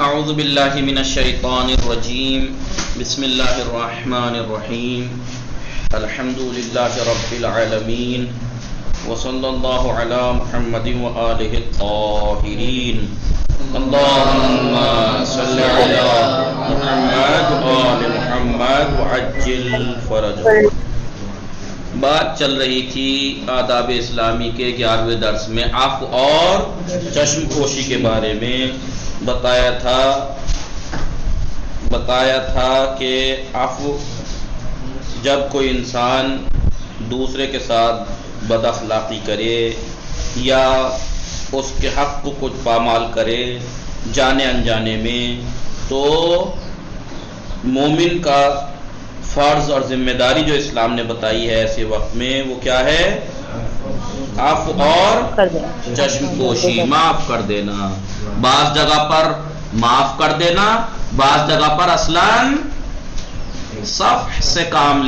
اعوذ باللہ من الشیطان الرجیم بسم اللہ الرحمن الرحیم الحمد للہ رب العالمین وصلی اللہ علی محمد وآلہ الطاہرین اللہم صلی علی محمد وآل محمد وعجل فرجہ۔ بات چل رہی تھی آداب اسلامی کے 11ویں درس میں عفو اور چشم پوشی کے بارے میں۔ بتایا تھا کہ عفو جب کوئی انسان دوسرے کے ساتھ بد اخلاقی کرے یا اس کے حق کو کچھ پامال کرے جانے انجانے میں، تو مومن کا فرض اور ذمہ داری جو اسلام نے بتائی ہے ایسے وقت میں وہ کیا ہے؟ عفو اور چشم پوشی، معاف کر دینا۔ بعض جگہ پر معاف کر دینا، بعض جگہ پر اصلاً صفح سے کام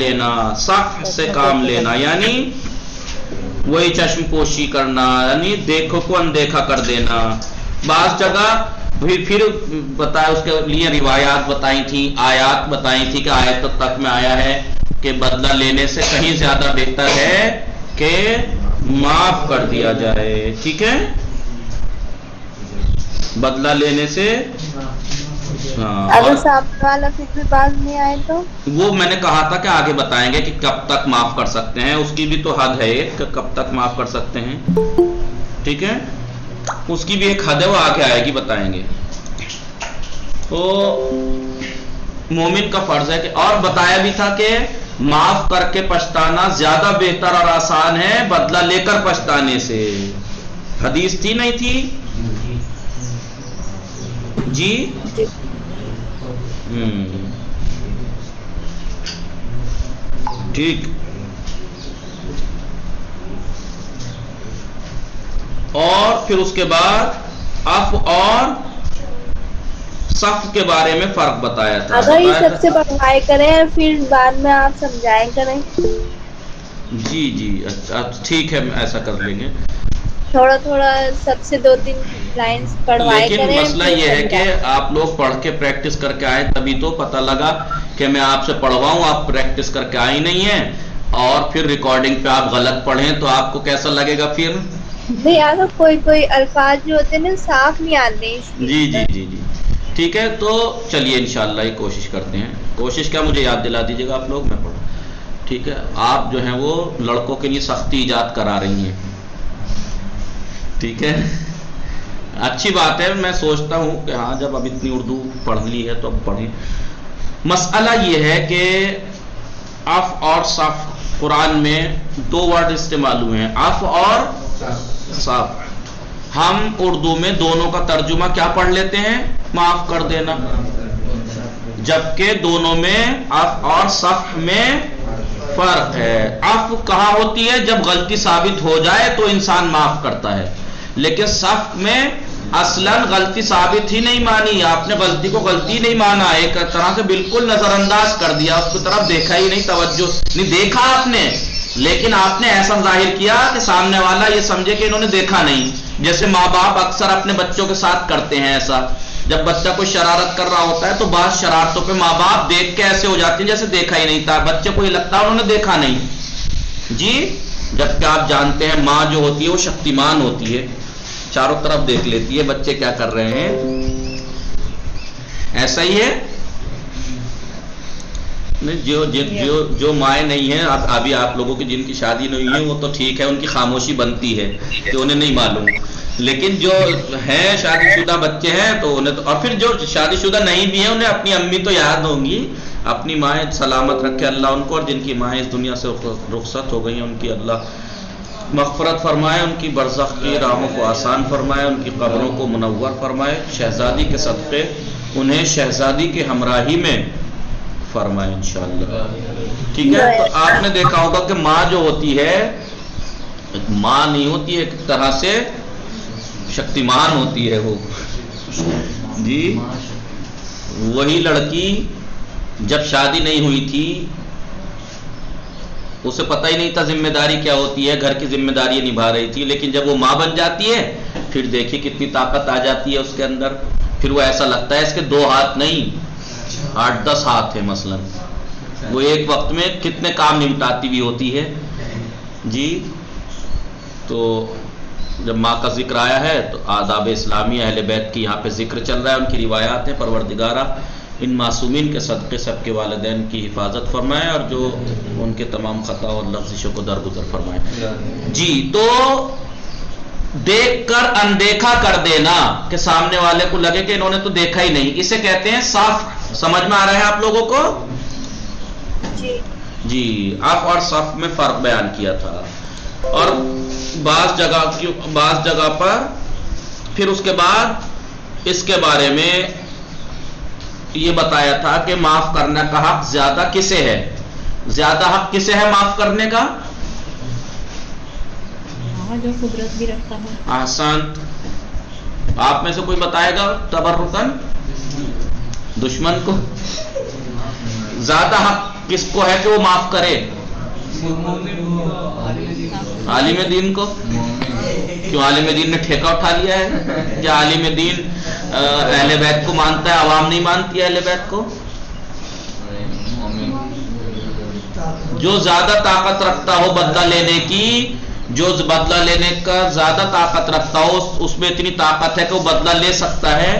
لینا، یعنی وہی چشم پوشی کرنا، یعنی دیکھو کو اندیکھا کر دینا۔ بعض جگہ پھر بتایا، اس کے لیے روایات بتائی تھیں، آیات بتائی تھی کہ آیت تک میں آیا ہے کہ بدلہ لینے سے کہیں زیادہ بہتر ہے کہ معاف کر دیا جائے۔ ٹھیک ہے، بدلہ لینے سے اگر سامنے والا پھر بھی باز نہیں آئے تو وہ میں نے کہا تھا کہ آگے بتائیں گے کہ کب تک معاف کر سکتے ہیں، اس کی بھی تو حد ہے کہ کب تک معاف کر سکتے ہیں۔ ٹھیک ہے، اس کی بھی ایک حد ہے، وہ آگے آئے گی، بتائیں گے۔ تو مومن کا فرض ہے کہ، اور بتایا بھی تھا کہ معاف کر کے پچھتانا زیادہ بہتر اور آسان ہے بدلہ لے کر پچھتانے سے۔ حدیث تھی نہیں تھی جی؟ ٹھیک، اور پھر اس کے بعد عفو اور صفح کے بارے میں فرق بتایا تھا۔ اگر یہ سب سے بڑھائی کریں پھر بعد میں آپ سمجھائیں کریں۔ جی اچھا ٹھیک ہے، ایسا کر لیں گے، تھوڑا سب سے 2-3 لائنز پڑھوائے کریں۔ لیکن مسئلہ یہ ہے کہ آپ لوگ پڑھ کے پریکٹس کر کے آئے، تبھی تو پتہ لگا کہ میں آپ سے پڑھواؤں، آپ پریکٹس کر کے آئے ہی نہیں ہیں، اور پھر ریکارڈنگ پہ آپ غلط پڑھیں تو آپ کو کیسا لگے گا پھر؟ نہیں، اگر کوئی الفاظ جو ہوتے ہیں نا صاف نہیں آتے۔ جی ٹھیک ہے، تو چلیے انشاءاللہ یہ کوشش کرتے ہیں۔ کوشش کیا، مجھے یاد دلا دیجیے گا آپ لوگ، میں پڑھوں۔ ٹھیک ہے، آپ جو ہیں وہ لڑکوں کے لیے سختی ایجاد کرا رہی ہیں۔ ٹھیک ہے، اچھی بات ہے، میں سوچتا ہوں کہ ہاں جب اب اتنی اردو پڑھ لی ہے تو اب پڑھیں۔ مسئلہ یہ ہے کہ عفو اور صفح قرآن میں 2 ورڈ استعمال ہوئے ہیں، عفو اور صفح۔ ہم اردو میں دونوں کا ترجمہ کیا پڑھ لیتے ہیں؟ معاف کر دینا، جبکہ دونوں میں عفو اور صفح میں فرق ہے۔ عفو کہاں ہوتی ہے؟ جب غلطی ثابت ہو جائے تو انسان معاف کرتا ہے، لیکن صفح میں اصلاً غلطی ثابت ہی نہیں مانی، آپ نے غلطی کو غلطی نہیں مانا، ایک طرح سے بالکل نظر انداز کر دیا، اس کی طرف دیکھا ہی نہیں، توجہ نہیں دیکھا آپ نے، لیکن آپ نے ایسا ظاہر کیا کہ سامنے والا یہ سمجھے کہ انہوں نے دیکھا نہیں۔ جیسے ماں باپ اکثر اپنے بچوں کے ساتھ کرتے ہیں ایسا، جب بچہ کوئی شرارت کر رہا ہوتا ہے تو بعض شرارتوں پہ ماں باپ دیکھ کے ایسے ہو جاتے ہیں جیسے دیکھا ہی نہیں تھا، بچے کو یہ لگتا ہے انہوں نے دیکھا نہیں جی، جبکہ آپ جانتے ہیں ماں جو ہوتی ہے وہ شکتیمان ہوتی ہے، چاروں طرف دیکھ لیتی ہے بچے کیا کر رہے ہیں۔ ایسا ہی ہے جو مائیں نہیں ہیں، ابھی آپ لوگوں کی جن کی شادی نہیں ہوئی ہے وہ تو ٹھیک ہے، ان کی خاموشی بنتی ہے کہ انہیں نہیں معلوم، لیکن جو ہیں شادی شدہ بچے ہیں تو انہیں تو، اور پھر جو شادی شدہ نہیں بھی ہیں انہیں اپنی امی تو یاد ہوں گی، اپنی مائیں سلامت رکھے اللہ ان کو، اور جن کی مائیں اس دنیا سے رخصت ہو گئی ہیں ان کی اللہ مغفرت فرمائے، ان کی برزخ کی راہوں کو آسان فرمائے، ان کی قبروں کو منور فرمائے، شہزادی کے صدقے انہیں شہزادی کے ہمراہی میں فرمائے انشاءاللہ۔ ٹھیک ہے، تو آپ نے دیکھا ہوگا کہ ماں جو ہوتی ہے ماں نہیں ہوتی ہے، ایک طرح سے شکتیمان ہوتی ہے وہ جی۔ وہی لڑکی جب شادی نہیں ہوئی تھی اسے پتہ ہی نہیں تھا ذمہ داری کیا ہوتی ہے، گھر کی ذمہ داری نبھا رہی تھی، لیکن جب وہ ماں بن جاتی ہے پھر دیکھیے کتنی طاقت آ جاتی ہے اس کے اندر، پھر وہ ایسا لگتا ہے اس کے 2 ہاتھ نہیں 8-10 ہاتھ ہیں مثلا، وہ ایک وقت میں کتنے کام نمٹاتی بھی ہوتی ہے جی. تو جب ماں کا ذکر آیا ہے تو آداب اسلامی اہل بیت کی یہاں پہ ذکر چل رہا ہے، ان کی روایات ہیں. پروردگارہ ان معصومین کے صدقے سب کے والدین کی حفاظت فرمائے اور جو ان کے تمام خطا اور لغزشوں کو درگزر فرمائے جی. تو دیکھ کر اندیکھا کر دینا کہ سامنے والے کو لگے کہ انہوں نے تو دیکھا ہی نہیں، اسے کہتے ہیں صف. سمجھ میں آ رہا ہے آپ لوگوں کو جی؟ عف اور صف میں فرق بیان کیا تھا. اور بعض جگہ پر پھر اس کے بعد اس کے بارے میں یہ بتایا تھا کہ معاف کرنے کا حق زیادہ کسے ہے؟ زیادہ حق کسے ہے معاف کرنے کا؟ جو قدرت بھی رکھتا ہے. احسنت. آپ میں سے کوئی بتائے گا تبرکن؟ دشمن کو زیادہ حق کس کو ہے کہ وہ معاف کرے؟ عالم دین کو. کیوں عالم دین نے ٹھیکہ اٹھا لیا ہے؟ کیا عالم دین اہل بیت کو مانتا ہے، عوام نہیں مانتی ہے اہل بیت کو؟ جو زیادہ طاقت رکھتا ہو بدلہ لینے کی، جو بدلہ لینے کا زیادہ طاقت رکھتا ہو، اس میں اتنی طاقت ہے کہ وہ بدلہ لے سکتا ہے،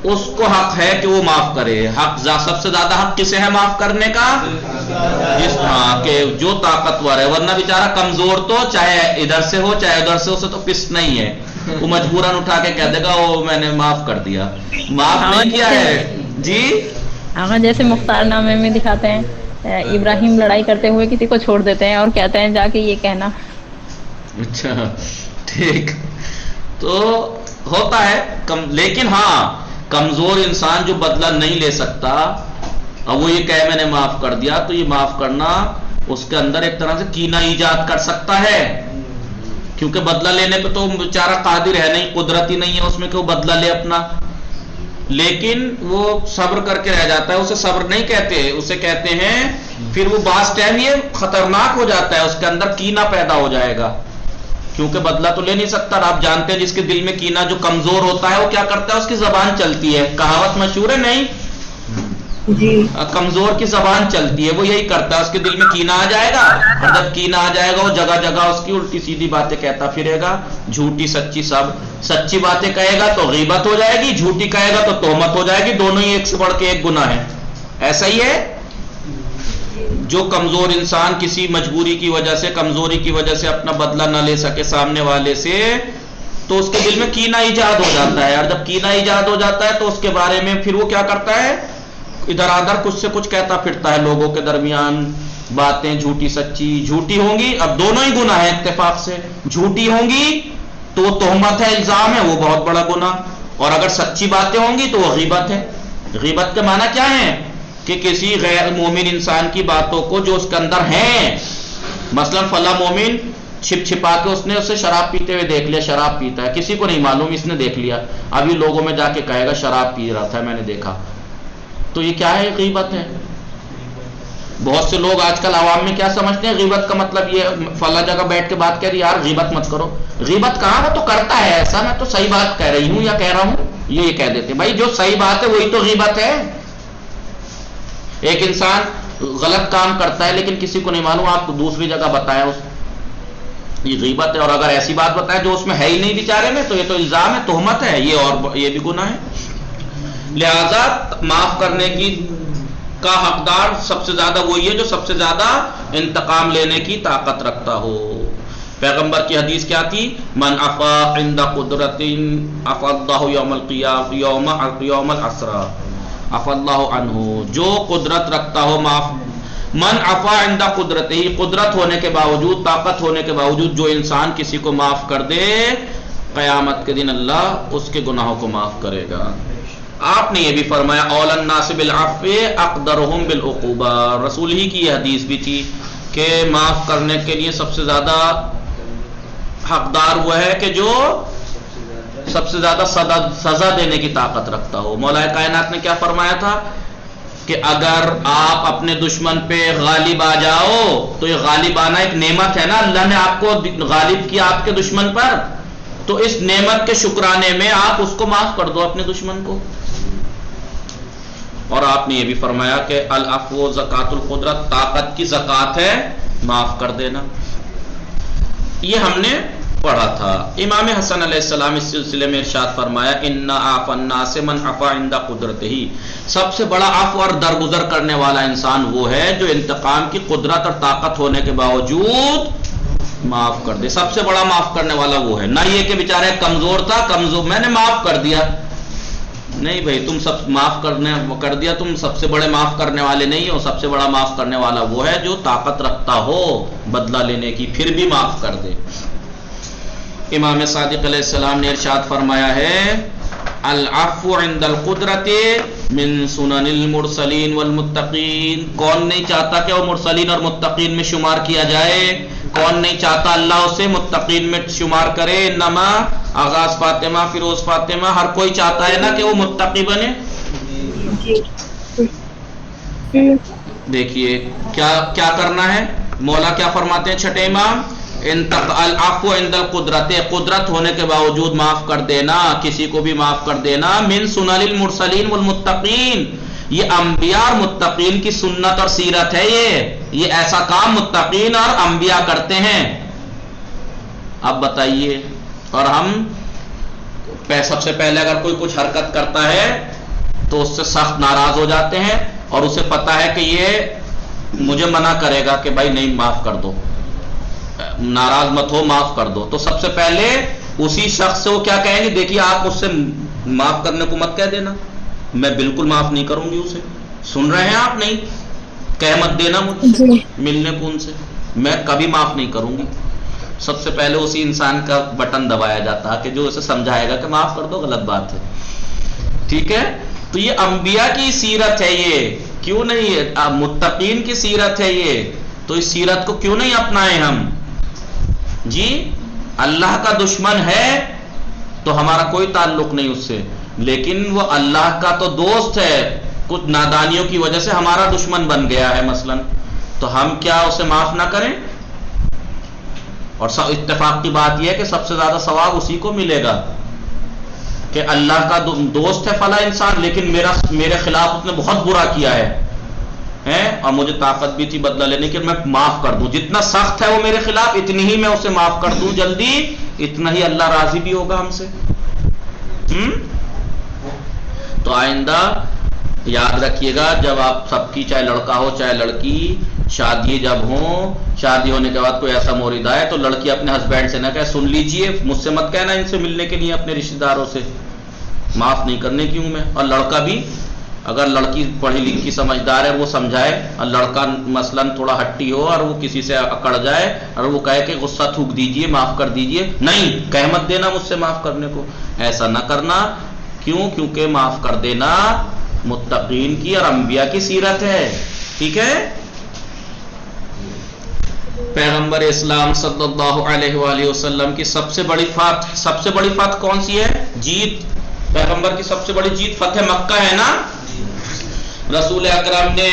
اس کو حق ہے کہ وہ معاف کرے. حق سب سے زیادہ حق کسے ہے معاف کرنے کا؟ ہاں کہ جو طاقتور ہے، ورنہ بیچارہ کمزور تو چاہے ادھر سے ہو چاہے ادھر سے ہو، اسے تو پس نہیں ہے، وہ مجبوراً اٹھا کے کہہ دے گا وہ میں نے معاف کر دیا. معاف نہیں کیا ہے جی. ہاں جیسے مختار نامے میں دکھاتے ہیں ابراہیم لڑائی کرتے ہوئے کسی کو چھوڑ دیتے ہیں اور کہتے ہیں جا کے یہ کہنا. اچھا ٹھیک. تو ہوتا ہے لیکن ہاں کمزور انسان جو بدلہ نہیں لے سکتا اور وہ یہ کہے میں نے معاف کر دیا، تو یہ معاف کرنا اس کے اندر ایک طرح سے کینہ ایجاد کر سکتا ہے، کیونکہ بدلہ لینے پہ تو بیچارہ قادر ہے نہیں، قدرت ہی نہیں ہے اس میں کہ وہ بدلہ لے اپنا. لیکن وہ صبر کر کے رہ جاتا ہے، اسے صبر نہیں کہتے، اسے کہتے ہیں پھر وہ بعض ٹائم یہ خطرناک ہو جاتا ہے، اس کے اندر کینہ پیدا ہو جائے گا، کیونکہ بدلہ تو لے نہیں سکتا. آپ جانتے ہیں جس کے دل میں کینہ جو کمزور ہوتا ہے وہ کیا کرتا ہے؟ اس کی زبان چلتی ہے. کہاوت مشہور ہے نہیں جی. کمزور کی زبان چلتی ہے، وہ یہی کرتا ہے. اس کے دل میں کینہ آ جائے گا، اور جب کینہ آ جائے گا وہ جگہ جگہ اس کی الٹی سیدھی باتیں کہتا پھرے گا، جھوٹی سچی سب. سچی باتیں کہے گا تو غیبت ہو جائے گی، جھوٹی کہے گا تو تہمت ہو جائے گی، دونوں ہی ایک سے بڑھ کے ایک گناہ ہے. ایسا ہی ہے. جو کمزور انسان کسی مجبوری کی وجہ سے، کمزوری کی وجہ سے اپنا بدلہ نہ لے سکے سامنے والے سے، تو اس کے دل میں کینہ ایجاد ہو جاتا ہے. اور جب کینہ ایجاد ہو جاتا ہے تو اس کے بارے میں پھر وہ کیا کرتا ہے؟ ادھر ادھر کچھ سے کچھ کہتا پھرتا ہے لوگوں کے درمیان باتیں، جھوٹی سچی. جھوٹی ہوں گی، اب دونوں ہی گناہ ہے اتفاق سے. جھوٹی ہوں گی تو وہ تہمت ہے، الزام ہے، وہ بہت بڑا گناہ. اور اگر سچی باتیں ہوں گی تو وہ غیبت ہے. غیبت کے معنی کیا ہے؟ کہ کسی غیر مومن انسان کی باتوں کو جو اس کے اندر ہیں، مثلا فلاں مومن چھپ چھپا کے اس نے اسے شراب پیتے ہوئے دیکھ لیا، شراب پیتا ہے، کسی کو نہیں معلوم، اس نے دیکھ لیا، ابھی لوگوں میں جا کے کہے گا شراب پی رہا تھا میں نے دیکھا. تو یہ کیا ہے؟ غیبت ہے. بہت سے لوگ آج کل عوام میں کیا سمجھتے ہیں؟ غیبت کا مطلب یہ فلاں جگہ بیٹھ کے بات کہہ رہی یار غیبت مت کرو. غیبت کہاں؟ وہ تو کرتا ہے ایسا، میں تو صحیح بات کہہ رہی ہوں یا کہہ رہا ہوں، یہ کہہ دیتے. بھائی جو صحیح بات ہے وہی تو غیبت ہے. ایک انسان غلط کام کرتا ہے لیکن کسی کو نہیں معلوم، آپ کو دوسری جگہ بتایا، یہ غیبت ہے. اور اگر ایسی بات بتائے جو اس میں ہے ہی نہیں بیچارے میں، تو یہ تو الزام ہے، تہمت ہے، یہ بھی گناہ ہے. لہذا معاف کرنے کی کا حقدار سب سے زیادہ وہی ہے جو سب سے زیادہ انتقام لینے کی طاقت رکھتا ہو. پیغمبر کی حدیث کیا تھی؟ من عفا عند قدرت عفا اللہ یوم القیامہ یوم العسرہ عفا اللہ عنہ. جو قدرت رکھتا ہو معاف. من عفا عند قدرت، ہی قدرت ہونے کے باوجود، طاقت ہونے کے باوجود جو انسان کسی کو معاف کر دے، قیامت کے دن اللہ اس کے گناہوں کو معاف کرے گا. آپ نے یہ بھی فرمایا اول الناس بالعفو اقدرهم بالعقوبہ. رسول ہی کی یہ حدیث بھی تھی کہ معاف کرنے کے لیے سب سے زیادہ حقدار وہ ہے کہ جو سب سے زیادہ سزا دینے کی طاقت رکھتا ہو. مولا کائنات نے کیا فرمایا تھا کہ اگر آپ اپنے دشمن پہ غالب آ جاؤ تو یہ غالب آنا ایک نعمت ہے نا، اللہ نے آپ کو غالب کیا آپ کے دشمن پر. تو اس نعمت کے شکرانے میں آپ اس کو معاف کر دو اپنے دشمن کو. اور آپ نے یہ بھی فرمایا کہ العفو زکات القدرت، طاقت کی زکات ہے معاف کر دینا. یہ ہم نے پڑھا تھا. امام حسن علیہ السلام اس سلسلے میں ارشاد فرمایا ان عفا الناس من عفا عند قدرتہ، سب سے بڑا عفو اور درگزر کرنے والا انسان وہ ہے جو انتقام کی قدرت اور طاقت ہونے کے باوجود معاف کر دے. سب سے بڑا معاف کرنے والا وہ ہے، نہ یہ کہ بیچارہ کمزور تھا، کمزور میں نے معاف کر دیا. نہیں بھائی، تم سب معاف کر دیا، تم سب سے بڑے معاف کرنے والے نہیں ہو. سب سے بڑا معاف کرنے والا وہ ہے جو طاقت رکھتا ہو بدلہ لینے کی، پھر بھی معاف کر دے. امام صادق علیہ السلام نے ارشاد فرمایا ہے العفو عند القدرت من سنن المرسلین والمتقین. کون نہیں چاہتا کہ وہ مرسلین اور متقین میں شمار کیا جائے؟ کون نہیں چاہتا اللہ اسے متقین میں شمار کرے؟ انما آغاز فاطمہ فیروز فاطمہ، ہر کوئی چاہتا ہے نا کہ وہ متقی بنے. دیکھیے کیا کرنا ہے. مولا کیا فرماتے ہیں چھٹے امام؟ العفو عند القدرت، قدرت ہونے کے باوجود معاف کر دینا، کسی کو بھی معاف کر دینا. من سنن المرسلین والمتقین، یہ انبیاء اور متقین کی سنت اور سیرت ہے. یہ ایسا کام متقین اور انبیاء کرتے ہیں. اب بتائیے، اور ہم سب سے پہلے اگر کوئی کچھ حرکت کرتا ہے تو اس سے سخت ناراض ہو جاتے ہیں، اور اسے پتا ہے کہ یہ مجھے منع کرے گا کہ بھائی نہیں معاف کر دو، ناراض مت ہو، معاف کر دو. تو سب سے پہلے اسی شخص سے وہ کیا کہیں گے؟ دیکھیے آپ مجھ سے معاف کرنے کو مت کہہ دینا، میں بالکل معاف نہیں کروں گی اسے. سن رہے ہیں آپ؟ نہیں کہہ مت دینا مجھ سے ملنے کو، ان سے میں کبھی معاف نہیں کروں گی. سب سے پہلے اسی انسان کا بٹن دبایا جاتا ہے کہ جو اسے سمجھائے گا کہ معاف کر دو، غلط بات ہے. ٹھیک ہے، تو یہ انبیاء کی سیرت ہے. یہ کیوں نہیں متقین کی سیرت ہے یہ، تو اس سیرت کو کیوں نہیں اپنائیں ہم؟ جی اللہ کا دشمن ہے تو ہمارا کوئی تعلق نہیں اس سے، لیکن وہ اللہ کا تو دوست ہے. کچھ نادانیوں کی وجہ سے ہمارا دشمن بن گیا ہے مثلا، تو ہم کیا اسے معاف نہ کریں؟ اور اتفاق کی بات یہ ہے کہ سب سے زیادہ ثواب اسی کو ملے گا کہ اللہ کا دوست ہے فلاں انسان، لیکن میرے خلاف اس نے بہت برا کیا ہے اور مجھے طاقت بھی تھی بدلہ لینے کی، میں معاف کر دوں. جتنا سخت ہے وہ میرے خلاف، اتنی ہی میں اسے معاف کر دوں جلدی، اتنا ہی اللہ راضی بھی ہوگا ہم سے. تو آئندہ یاد رکھیے گا، جب آپ سب کی چاہے لڑکا ہو چاہے لڑکی، شادی جب ہوں، شادی ہونے کے بعد کوئی ایسا مورد آئے تو لڑکی اپنے ہسبینڈ سے نہ کہے سن لیجئے مجھ سے مت کہنا ان سے ملنے کے لیے، اپنے رشتہ داروں سے معاف نہیں کرنے کی ہوں میں. اور لڑکا بھی اگر لڑکی پڑھی لکھی سمجھدار ہے وہ سمجھائے، اور لڑکا مثلاً تھوڑا ہٹی ہو اور وہ کسی سے اکڑ جائے اور وہ کہے کہ غصہ تھوک دیجئے معاف کر دیجئے، نہیں کہہ مت دینا مجھ سے معاف کرنے کو. ایسا نہ کرنا. کیوں؟ کیونکہ معاف کر دینا متقین کی اور انبیاء کی سیرت ہے. ٹھیک ہے. پیغمبر اسلام صلی اللہ علیہ وآلہ وسلم کی سب سے بڑی فتح کون سی ہے؟ جیت. پیغمبر کی سب سے بڑی جیت فتح مکہ ہے نا. رسول اکرم نے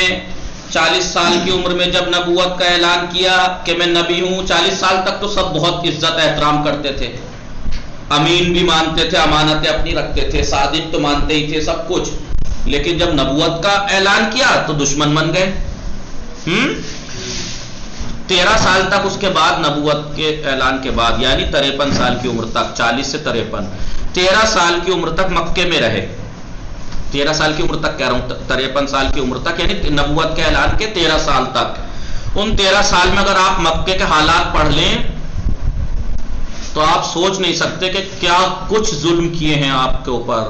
40 سال کی عمر میں جب نبوت کا اعلان کیا کہ میں نبی ہوں، 40 سال تک تو سب بہت عزت احترام کرتے تھے، امین بھی مانتے تھے، امانتیں اپنی رکھتے تھے، صادق تو مانتے ہی تھے سب کچھ. لیکن جب نبوت کا اعلان کیا تو دشمن بن گئے. 13 سال تک اس کے بعد، نبوت کے اعلان کے بعد، یعنی 53 سال کی عمر تک، 40 سے 53، 13 سال کی عمر تک مکے میں رہے. 13 سال کی عمر تک کہہ رہا ہوں، 53 سال کی عمر تک، یعنی نبوت کے اعلان کے 13 سال تک. ان 13 سال میں اگر آپ مکے کے حالات پڑھ لیں تو آپ سوچ نہیں سکتے کہ کیا کچھ ظلم کیے ہیں آپ کے اوپر،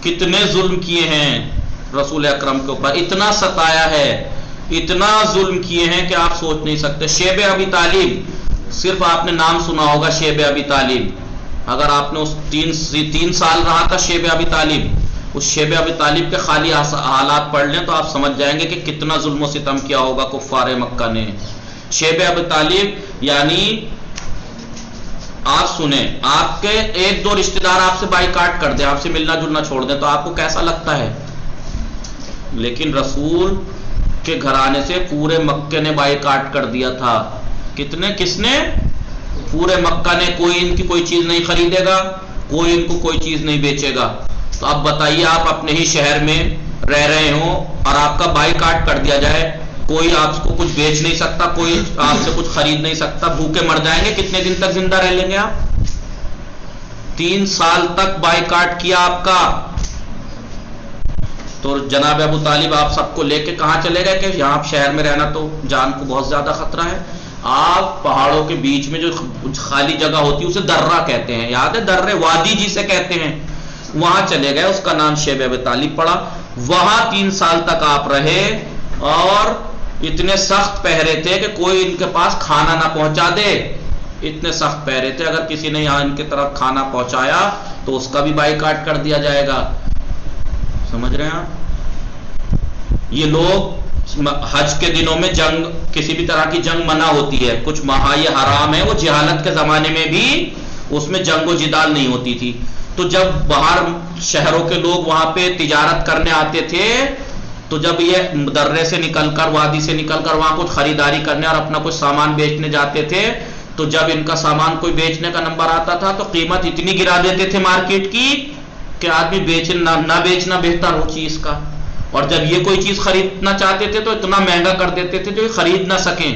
کتنے ظلم کیے ہیں رسول اکرم کے اوپر، اتنا ستایا ہے، اتنا ظلم کیے ہیں کہ آپ سوچ نہیں سکتے. شیب ابی طالب، صرف آپ نے نام سنا ہوگا شیب ابی طالب. اگر آپ نے اس 3 سال رہا تھا شیب ابی طالب، اس شیب ابی طالب کے خالی حالات پڑھ لیں تو آپ سمجھ جائیں گے کہ کتنا ظلم و ستم کیا ہوگا کفار مکہ نے. شیب ابی طالب یعنی آپ سنیں، آپ کے 1-2 رشتہ دار آپ سے بائیکاٹ کر دیں، آپ سے ملنا جلنا چھوڑ دیں تو آپ کو کیسا لگتا ہے؟ لیکن رسول کے گھرانے سے پورے مکے نے بائیکاٹ کر دیا تھا. کس نے؟ پورے مکہ نے کوئی ان کی کوئی چیز نہیں خریدے گا، کوئی ان کو کوئی چیز نہیں بیچے گا. تو اب بتائیے آپ اپنے ہی شہر میں رہ رہے ہوں اور آپ کا بائیکاٹ کر دیا جائے، کوئی آپ کو کچھ بیچ نہیں سکتا، کوئی آپ سے کچھ خرید نہیں سکتا، بھوکے مر جائیں گے. کتنے دن تک زندہ رہ لیں گے آپ؟ 3 سال تک بائیکاٹ کیا آپ کا. تو جناب ابو طالب آپ سب کو لے کے کہاں چلے گئے کہ یہاں شہر میں رہنا تو جان کو بہت زیادہ خطرہ ہے. آپ پہاڑوں کے بیچ میں جو خالی جگہ ہوتی ہے اسے درہ کہتے ہیں، یاد ہے درے وادی جسے کہتے ہیں، وہاں چلے گئے. اس کا نام شیب ابی طالب پڑا. وہاں 3 سال تک آپ رہے اور اتنے سخت پہرے تھے کہ کوئی ان کے پاس کھانا نہ پہنچا دے. اتنے سخت پہرے تھے، اگر کسی نے یہاں ان کی طرف کھانا پہنچایا تو اس کا بھی بائیکاٹ کر دیا جائے گا. سمجھ رہے ہیں آپ؟ یہ لوگ حج کے دنوں میں جنگ، کسی بھی طرح کی جنگ منع ہوتی ہے، کچھ ماہ یہ حرام ہے. وہ جہالت کے زمانے میں بھی اس میں جنگ و جدال نہیں ہوتی تھی. تو جب باہر شہروں کے لوگ وہاں پہ تجارت کرنے آتے تھے تو جب یہ درے سے نکل کر، وادی سے نکل کر وہاں کچھ خریداری کرنے اور اپنا کچھ سامان بیچنے جاتے تھے تو جب ان کا سامان کوئی بیچنے کا نمبر آتا تھا تو قیمت اتنی گرا دیتے تھے مارکیٹ کی کہ آدمی نہ بیچنا بہتر ہو چیز کا. اور جب یہ کوئی چیز خریدنا چاہتے تھے تو اتنا مہنگا کر دیتے تھے جو یہ خرید نہ سکیں.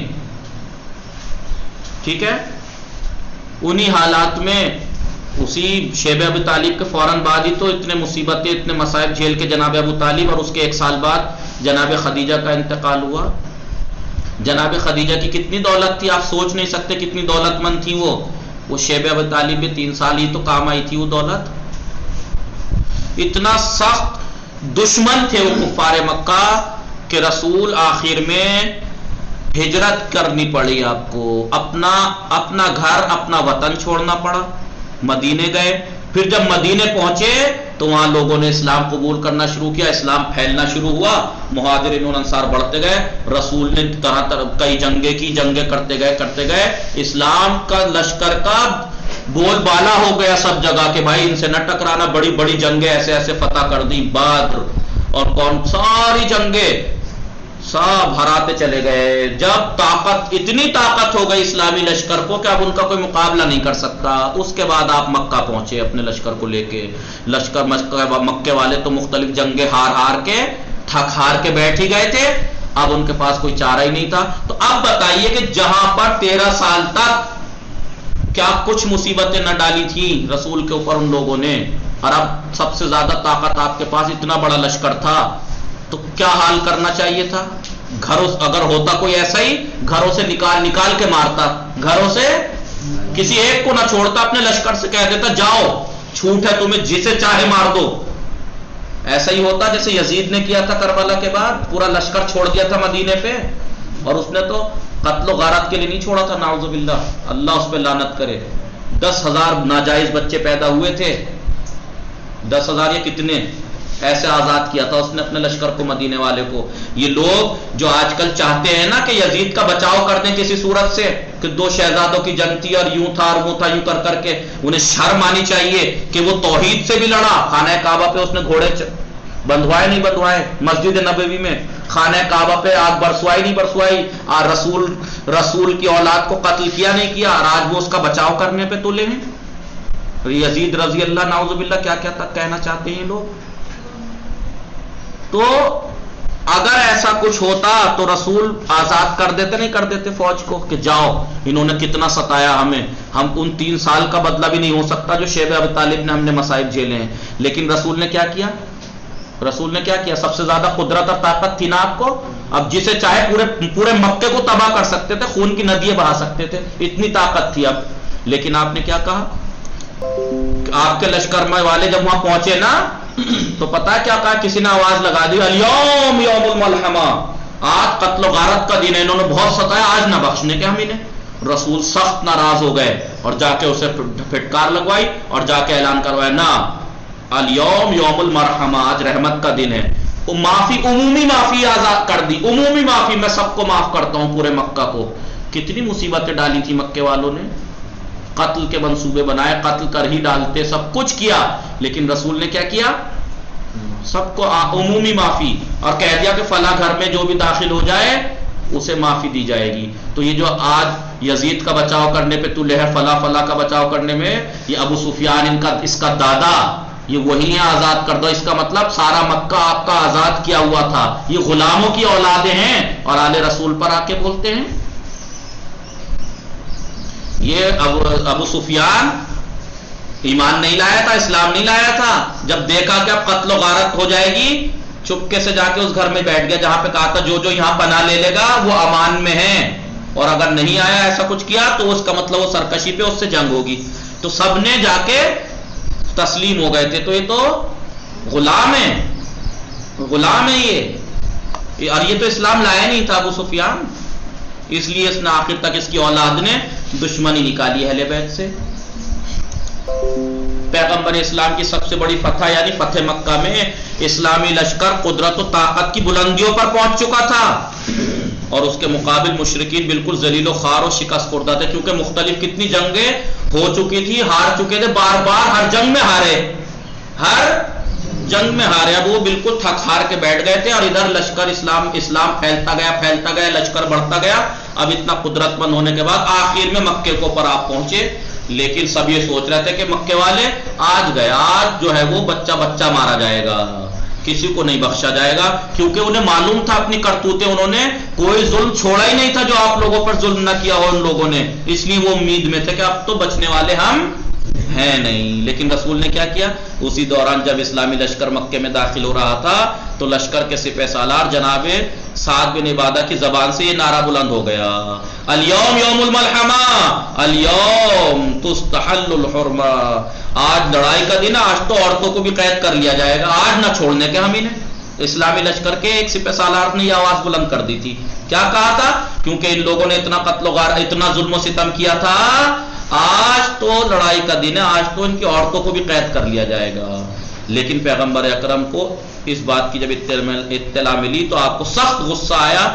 ٹھیک ہے. انہی حالات میں اسی شیب ابی طالب کے فوراً بعد ہی تو اتنے مصیبتیں، اتنے مصائب جھیل کے جناب ابو طالب، اور اس کے 1 سال بعد جناب خدیجہ کا انتقال ہوا. جناب خدیجہ کی کتنی دولت تھی آپ سوچ نہیں سکتے، کتنی دولت مند تھی وہ شیب ابی طالب میں 3 سال ہی تو کام آئی تھی وہ دولت. اتنا سخت دشمن تھے وہ کفار مکہ کہ رسول آخر میں ہجرت کرنی پڑی آپ کو، اپنا گھر، اپنا وطن چھوڑنا پڑا. مدینے گئے. پھر جب مدینے پہنچے تو وہاں لوگوں نے اسلام قبول کرنا شروع کیا، اسلام پھیلنا شروع ہوا، مہاجرین اور انصار بڑھتے گئے. رسول نے طرح کئی جنگیں کرتے گئے. اسلام کا لشکر کا بول بالا ہو گیا سب جگہ کہ بھائی ان سے نہ ٹکرانا. بڑی بڑی جنگیں ایسے ایسے فتح کر دی، بدر اور ساری جنگیں سب ہراتے چلے گئے. جب اتنی طاقت ہو گئی اسلامی لشکر کو کہ اب ان کا کوئی مقابلہ نہیں کر سکتا. اس کے بعد آپ مکہ پہنچے اپنے لشکر کو لے کے. مکے والے تو مختلف جنگیں ہار کے تھک ہار کے بیٹھ ہی گئے تھے، اب ان کے پاس کوئی چارہ ہی نہیں تھا. تو اب بتائیے کہ جہاں پر 13 سال تک کیا کچھ مصیبتیں نہ ڈالی تھیں رسول کے اوپر ان لوگوں نے، اور اب سب سے زیادہ طاقت آپ کے پاس، اتنا بڑا لشکر تھا، تو کیا حال کرنا چاہیے تھا؟ گھروں اگر ہوتا کوئی ایسا ہی گھروں سے نکال کے مارتا، گھروں سے کسی ایک کو نہ چھوڑتا، اپنے لشکر سے کہہ دیتا جاؤ چھوٹ ہے تمہیں جسے چاہے مار دو. ایسا ہی ہوتا جیسے یزید نے کیا تھا کربلا کے بعد، پورا لشکر چھوڑ دیا تھا مدینے پہ، اور اس نے تو قتل و غارت کے لیے نہیں چھوڑا تھا، نعوذ باللہ، اللہ اس پہ لعنت کرے. 10,000 ناجائز بچے پیدا ہوئے تھے، 10,000 یا کتنے ایسے آزاد کیا تھا اس نے اپنے لشکر کو، مدینے والے کو. یہ لوگ جو آج کل چاہتے ہیں نا کہ یزید کا بچاؤ کر دیں کسی صورت سے، کہ 2 شہزادوں کی جنگ تھی اور یوں تھا اور وہ تھا، یوں کر کے انہیں شرم آنی چاہیے کہ وہ توحید سے بھی لڑا. خانہ کعبہ پہ اس نے گھوڑے بندھوائے نہیں بندھوائے، مسجد نبوی میں خانہ کعبہ پہ آگ برسوائی نہیں برسوائی، اور رسول کی اولاد کو قتل کیا نہیں کیا، اور آج وہ اس کا بچاؤ کرنے پہ تلے ہیں. یزید رضی اللہ نعوذ باللہ کیا کیا تک کہنا چاہتے ہیں لوگ. تو اگر ایسا کچھ ہوتا تو رسول آزاد کر دیتے، نہیں کر دیتے فوج کو کہ جاؤ، انہوں نے کتنا ستایا ہمیں، ہم ان 3 سال کا بدلہ بھی نہیں ہو سکتا جو شیب ابی طالب نے ہم نے مصائب جھیلے ہیں. لیکن رسول نے کیا کیا؟ سب سے زیادہ قدرت اور طاقت تھی نا آپ کو. اب جسے چاہے پورے مکے کو تباہ کر سکتے تھے، خون کی ندیاں بہا سکتے تھے، اتنی طاقت تھی اب. لیکن آپ نے کیا کہا؟ آپ کے لشکر میں والے جب وہاں پہنچے نا تو پتا ہے کیا کہا؟ کسی نے آواز لگا دی الیوم یوم الملحمہ، آج قتل و غارت کا دن ہے، انہوں نے بہت ستایا، آج نہ بخشنے کے ہم انہیں. رسول سخت ناراض ہو گئے اور جا کے اسے پھٹکار لگوائی اور جا کے اعلان کروایا نا الیوم یوم المرحمہ، آج رحمت کا دن ہے. معافی، عمومی معافی آزاد کر دی، عمومی معافی، میں سب کو معاف کرتا ہوں پورے مکہ کو. کتنی مصیبتیں ڈالی تھی مکے والوں نے، قتل کے منصوبے بنائے، قتل کر ہی ڈالتے، سب کچھ کیا. لیکن رسول نے کیا کیا؟ سب کو عمومی معافی، اور کہہ دیا کہ فلاں گھر میں جو بھی داخل ہو جائے اسے معافی دی جائے گی. تو یہ جو آج یزید کا بچاؤ کرنے پہ تو لہر فلاں فلاں کا بچاؤ کرنے میں یہ ابو سفیان اس کا دادا یہ وہی ہے آزاد کر دو، اس کا مطلب سارا مکہ آپ کا آزاد کیا ہوا تھا، یہ غلاموں کی اولادیں ہیں اور آل رسول پر آ کے بولتے ہیں۔ یہ ابو سفیان ایمان نہیں لایا تھا، اسلام نہیں لایا تھا، جب دیکھا کہ اب قتل و غارت ہو جائے گی چپکے سے جا کے اس گھر میں بیٹھ گیا جہاں پہ کہا تھا جو جو یہاں پناہ لے لے گا وہ امان میں ہے، اور اگر نہیں آیا ایسا کچھ کیا تو اس کا مطلب وہ سرکشی پہ اس سے جنگ ہوگی، تو سب نے جا کے تسلیم ہو گئے تھے۔ تو یہ تو غلام ہے، غلام ہے یہ، اور یہ تو اسلام لایا نہیں تھا ابو سفیان، اس لیے اس نے آخر تک اس کی اولاد نے دشمنی نکالی اہل بیت سے۔ پیغمبر اسلام کی سب سے بڑی فتح یعنی فتح مکہ میں اسلامی لشکر قدرت و طاقت کی بلندیوں پر پہنچ چکا تھا، اور اس کے مقابل مشرکین بالکل ذلیل و خوار و شکست خوردہ تھے، کیونکہ مختلف کتنی جنگیں ہو چکی تھی، ہار چکے تھے، بار بار ہر جنگ میں ہارے، ہر جنگ میں ہارے، اب وہ بالکل تھک ہار کے بیٹھ گئے تھے، اور ادھر لشکر اسلام پھیلتا گیا، لشکر بڑھتا گیا، اب اتنا قدرت مند ہونے کے بعد آخر میں مکے کے اوپر آپ پہنچے، لیکن سب یہ سوچ رہے تھے کہ مکے والے آج گئے، آج جو ہے وہ بچہ بچہ مارا جائے گا، کسی کو نہیں بخشا جائے گا، کیونکہ انہیں معلوم تھا اپنی کرتوتیں، انہوں نے کوئی ظلم چھوڑا ہی نہیں تھا جو آپ لوگوں پر ظلم نہ کیا ہو ان لوگوں نے، اس لیے وہ امید میں تھے کہ اب تو بچنے والے ہم ہیں نہیں۔ لیکن رسول نے کیا کیا، اسی دوران جب اسلامی لشکر مکے میں داخل ہو رہا تھا تو لشکر کے سپہ سالار جناب سعد بن عبادہ کی زبان سے یہ نعرہ بلند ہو گیا، الیوم یوم الملحمہ الیوم تستحل الحرمہ، آج لڑائی کا دن ہے، آج تو عورتوں کو بھی قید کر لیا جائے گا، آج نہ چھوڑنے کے ہم انہیں۔ اسلامی لشکر کے ایک سپہ سالار نے یہ آواز بلند کر دی تھی، کیا کہا تھا، کیونکہ ان لوگوں نے اتنا قتل و غارت، اتنا ظلم و ستم کیا تھا، آج تو لڑائی کا دن ہے، آج تو ان کی عورتوں کو بھی قید کر لیا جائے گا۔ لیکن پیغمبر اکرم کو اس بات کی جب اطلاع ملی تو آپ کو سخت غصہ آیا،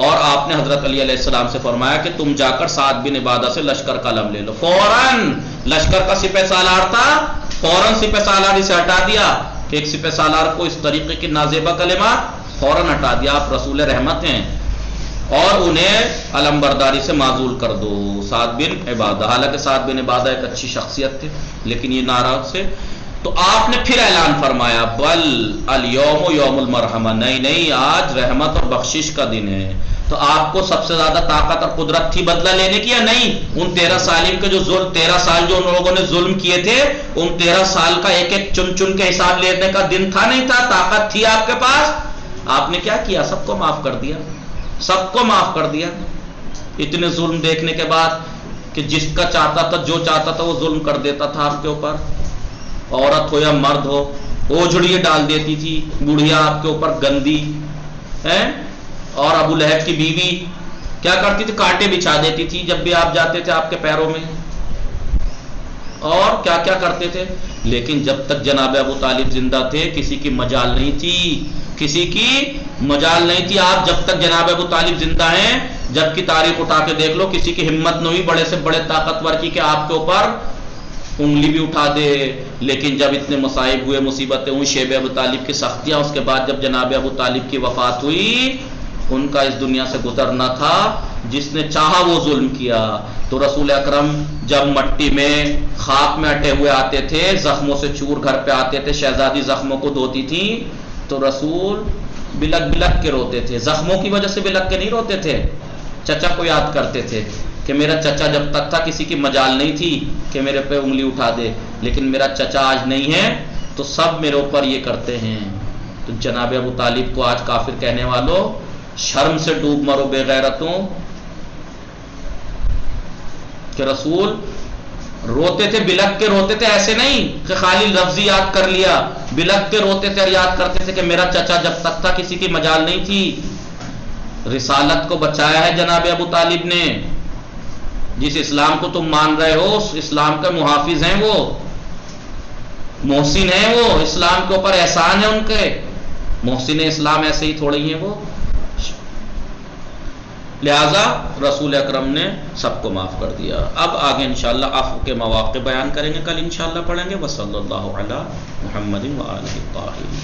اور آپ نے حضرت علی علیہ السلام سے فرمایا کہ تم جا کر سعد بن عبادہ سے لشکر کا علم لے لو۔ فوراً لشکر کا سپہ سالار تھا، فوراً سپہ سالاری سے ہٹا دیا کہ ایک سپہ سالار کو اس طریقے کی نازیبہ کلمات، فوراً ہٹا دیا، آپ رسول رحمت ہیں، اور انہیں علم برداری سے معزول کر دو سعد بن عبادہ۔ حالانکہ سعد بن عبادہ ایک اچھی شخصیت تھے، لیکن یہ نعرہ سے تو آپ نے پھر اعلان فرمایا بل الیوم یوم المرحمہ، نہیں آج رحمت اور بخشش کا دن ہے۔ تو آپ کو سب سے زیادہ طاقت اور قدرت تھی بدلہ لینے کی یا نہیں؟ ان 13 سالوں کے جو 13 سال جو ان لوگوں نے ظلم کیے تھے، ان 13 سال کا ایک ایک چن چن کے حساب لینے کا دن تھا نہیں تھا؟ طاقت تھی آپ کے پاس، آپ نے کیا کیا؟ سب کو معاف کر دیا، سب کو معاف کر دیا۔ اتنے ظلم دیکھنے کے بعد کہ جس کا چاہتا تھا، جو چاہتا تھا وہ ظلم کر دیتا تھا آپ کے اوپر، عورت ہو یا مرد ہو، اوجھڑیے ڈال دیتی تھی، بڑھیا آپ کے اوپر گندی ہے، اور ابو لہب کی بیوی کیا کرتی تھی؟ کانٹے بچھا دیتی تھی جب بھی آپ جاتے تھے آپ کے پیروں میں، اور کیا کیا کرتے تھے۔ لیکن جب تک جناب ابو طالب زندہ تھے کسی کی مجال نہیں تھی، کسی کی مجال نہیں تھی۔ آپ جب تک جناب ابو طالب زندہ ہیں، جب کی تاریخ اٹھا کے دیکھ لو، کسی کی ہمت نہیں ہوئی بڑے سے بڑے طاقتور کی کہ آپ کے اوپر انگلی بھی اٹھا دے۔ لیکن جب اتنے مصائب ہوئے، مصیبتیں ہوئی، شیب ابو طالب کی سختیاں، اس کے بعد جب جناب ابو طالب کی وفات ہوئی، ان کا اس دنیا سے گزرنا تھا، جس نے چاہا وہ ظلم کیا۔ تو رسول اکرم جب مٹی میں خاک میں اٹے ہوئے آتے تھے، زخموں سے چور گھر پہ آتے تھے، شہزادی زخموں کو دھوتی تھی، تو رسول بلک بلک کے روتے تھے۔ زخموں کی وجہ سے بلک کے نہیں روتے تھے، چچا کو یاد کرتے تھے کہ میرا چچا جب تک تھا کسی کی مجال نہیں تھی کہ میرے پہ انگلی اٹھا دے، لیکن میرا چچا آج نہیں ہے تو سب میرے اوپر یہ کرتے ہیں۔ تو جناب ابو طالب کو آج کافر کہنے والوں، شرم سے ڈوب مرو بے غیرتوں، کہ رسول روتے تھے، بلک کے روتے تھے، ایسے نہیں کہ خالی لفظی یاد کر لیا، بلک کے روتے تھے اور یاد کرتے تھے کہ میرا چچا جب تک تھا کسی کی مجال نہیں تھی۔ رسالت کو بچایا ہے جناب ابو طالب نے، جس اسلام کو تم مان رہے ہو اس اسلام کے محافظ ہیں، وہ محسن ہیں، وہ اسلام کے اوپر احسان ہے ان کے، محسن اسلام ایسے ہی تھوڑے ہی ہیں وہ۔ لہذا رسول اکرم نے سب کو معاف کر دیا۔ اب آگے انشاءاللہ عفو کے مواقع بیان کریں گے، کل انشاءاللہ پڑھیں گے۔ وصلی اللہ علی محمد وآلہ الطاہرین۔